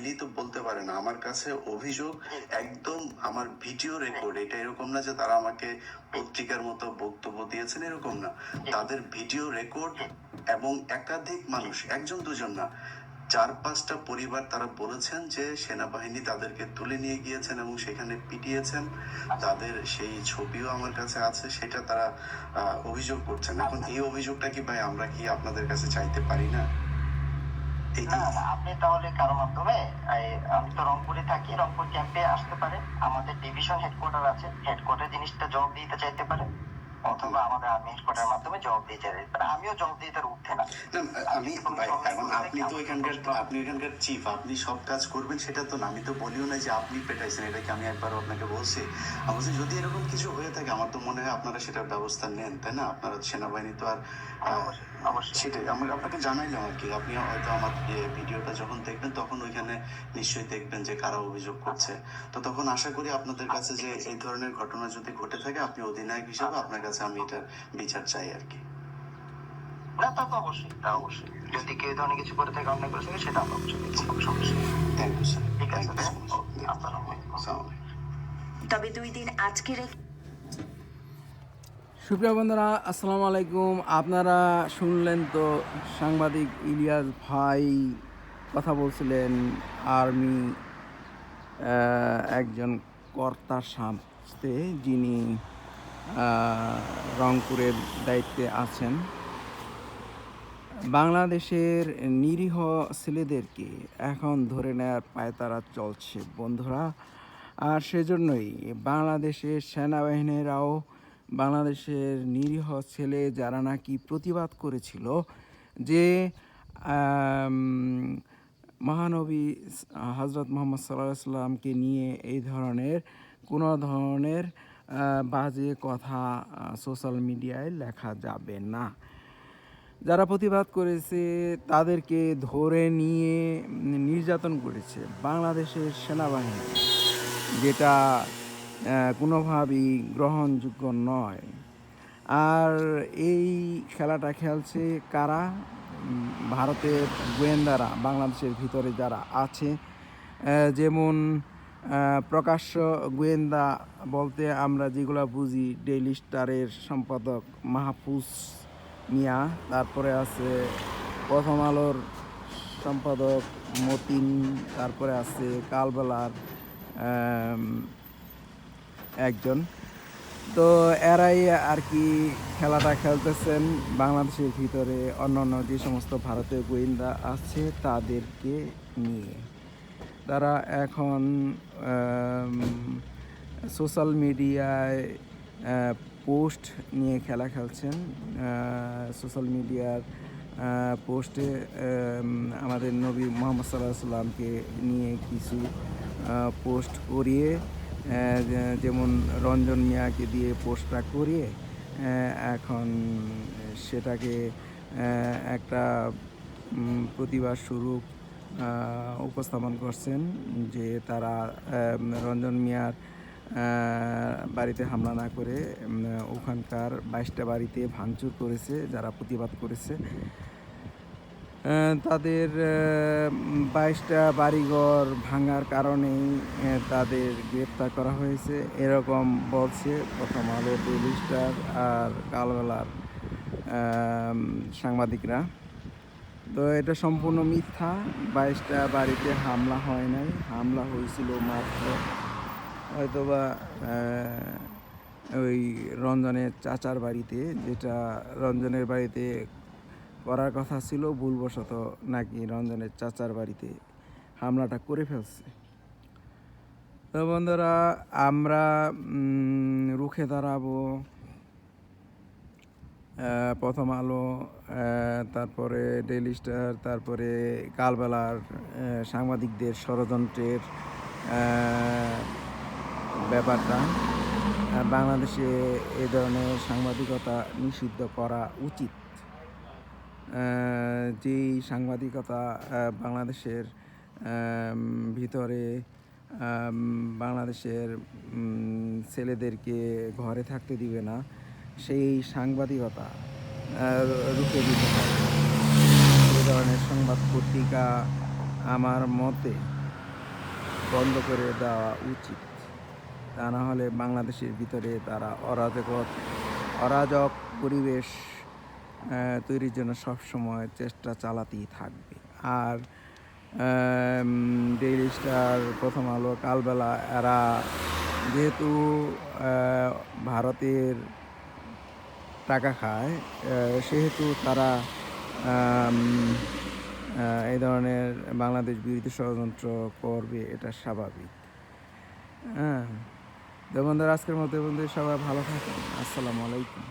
চাইলেই তো বলতে পারে না। আমার কাছে অভিযোগ একদম আমার ভিডিও রেকর্ড, এটা এরকম না যে তারা আমাকে পত্রিকার মতো বক্তব্য দিয়েছেন, এরকম না। তাদের ভিডিও রেকর্ড এবং একাধিক মানুষ, একজন দুজন না, 4-5টা পরিবার তারা বলেছেন যে সেনাবাহিনী তাদেরকে তুলে নিয়ে গিয়েছেন এবং সেখানে পিটিয়েছেন। তাদের সেই ছবিও আমার কাছে আছে, সেটা তারা অভিযোগ করছেন। এখন এই অভিযোগটা কি ভাই আমরা কি আপনাদের কাছে চাইতে পারি না? না আপনি তাহলে কারো মাধ্যমে, আমি তো রংপুরে থাকি, রংপুর ক্যাম্পে আসতে পারে, আমাদের ডিভিশন হেডকোয়ার্টার আছে, হেডকোয়ার্টার জিনিসটা জবাব দিতে চাইতে পারে, অথবা আমাদের আর্মি হেডকোয়ার্টারের মাধ্যমে জবাব দিতে চাইতে পারে। আমিও জবাব দিতে উঠতে না। আমি এখন আপনি তো এখানকার চিফ, আপনি সব কাজ করবেন সেটা তো না। আমি তো বলিও না যে আপনি পেটাইছেন, এটা কি আমি একবার আপনাকে বলছি? আমি বলছি যদি এরকম কিছু হয়ে থাকে আমার তো মনে হয় আপনারা সেটার ব্যবস্থা নেন, তাই না? আপনারা সেনাবাহিনী তো আর সেটাই আমি আপনাকে জানাইলাম আর কি। আপনি হয়তো আমার ভিডিওটা যখন দেখবেন তখন ওইখানে নিশ্চয়ই দেখবেন যে কারা অভিযোগ করছে। তো তখন আশা করি আপনাদের কাছে যে এই ধরনের ঘটনা যদি ঘটে থাকে, আপনি অধিনায়ক হিসেবে আপনার কাছে আমি এটার বিচার চাই আর কি। না তা তো অবশ্যই, তা অবশ্যই। যদি কেউ ধরনের কিছু করে থাকে অন্যায় করে থাকে, সেটা আমরা অবশ্যই দেখছি, কোনো সমস্যা নেই। Thank you sir. ঠিক আছে, আসসালামু আলাইকুম। তবে 2 দিন আজকের সুপ্রিয় বন্ধুরা, আসসালামু আলাইকুম। আপনারা শুনলেন তো সাংবাদিক ইলিয়াস ভাই কথা বলছিলেন আর্মি একজন কর্তার সাথে, যিনি রংপুরের দায়িত্বে আছেন। বাংলাদেশের নিরীহ ছেলেদেরকে এখন ধরে নেওয়ার পায়তারা চলছে বন্ধুরা। আর সেজন্যই বাংলাদেশের সেনাবাহিনীরাও বাংলাদেশের নিরীহ ছেলে যারা নাকি প্রতিবাদ করেছিল যে মহানবী হজরত মুহাম্মদ সাল্লাল্লাহু আলাইহি সাল্লামকে নিয়ে এই ধরনের কোনো ধরনের বাজে কথা সোশ্যাল মিডিয়ায় লেখা যাবে না। যারা প্রতিবাদ করেছে তাদেরকে ধরে নিয়ে নির্যাতন করেছে বাংলাদেশের সেনাবাহিনী, যেটা কোনোভাবেই গ্রহণযোগ্য নয়। আর এই খেলাটা খেলছে কারা? ভারতের গোয়েন্দারা বাংলাদেশের ভিতরে যারা আছে, যেমন প্রকাশ্য গোয়েন্দা বলতে আমরা যেগুলো বুঝি, ডেইলি স্টারের সম্পাদক মাহফুজ মিয়া, তারপরে আছে প্রথম আলোর সম্পাদক মতিন, তারপরে আছে কালবেলার একজন। তো এরাই আর কি খেলাটা খেলতেছেন বাংলাদেশের ভিতরে অন্যান্য যে সমস্ত ভারতীয় গোয়েন্দা আছে তাদেরকে নিয়ে। তারা এখন সোশ্যাল মিডিয়ায় পোস্ট নিয়ে খেলা খেলছেন। সোশ্যাল মিডিয়ার পোস্টে আমাদের নবী মুহাম্মদ সাল্লাল্লাহু আলাইহি সাল্লামকে নিয়ে কিছু পোস্ট করিয়ে, যেমন রঞ্জন মিয়াকে দিয়ে পোস্টটা করিয়ে এখন সেটাকে একটা প্রতিবাদ স্বরূপ উপস্থাপন করছেন যে তারা রঞ্জন মিয়ার বাড়িতে হামলা না করে ওখানকার 22টা বাড়িতে ভাঙচুর করেছে যারা প্রতিবাদ করেছে। তাদের 22টা বাড়িঘর ভাঙার কারণেই তাদের গ্রেপ্তার করা হয়েছে, এরকম বলছে প্রথম আলো, ডেইলি স্টার আর কালবেলার সাংবাদিকরা। তো এটা সম্পূর্ণ মিথ্যা। 22টা বাড়িতে হামলা হয় নাই, হামলা হয়েছিল মাত্র হয়তোবা ওই রঞ্জনের চাচার বাড়িতে, যেটা রঞ্জনের বাড়িতে করার কথা ছিল, ভুলবশত নাকি রঞ্জনের চাচার বাড়িতে হামলাটা করে ফেলছে। তো বন্ধুরা, আমরা রুখে দাঁড়াবো প্রথম আলো, তারপরে ডেইলি স্টার, তারপরে কালবেলার সাংবাদিকদের ষড়যন্ত্রের ব্যাপারটা। বাংলাদেশে এ ধরনের সাংবাদিকতা নিষিদ্ধ করা উচিত। যেই সাংবাদিকতা বাংলাদেশের ভিতরে বাংলাদেশের ছেলেদেরকে ঘরে থাকতে দিবে না, সেই সাংবাদিকতা রুখে দিতে হবে। এ ধরনের সংবাদ পত্রিকা আমার মতে বন্ধ করে দেওয়া উচিত। তা না হলে বাংলাদেশের ভিতরে তারা অরাজক পরিবেশ তৈরির জন্য সবসময় চেষ্টা চালাতেই থাকবে। আর ডেইলি স্টার, প্রথম আলো, কালবেলা এরা যেহেতু ভারতের টাকা খায়, সেহেতু তারা এই ধরনের বাংলাদেশ বিরোধী ষড়যন্ত্র করবে, এটা স্বাভাবিক। হ্যাঁ, তো বন্ধুরা, আজকের মতো বন্ধু সবাই ভালো থাকেন। আসসালামু আলাইকুম।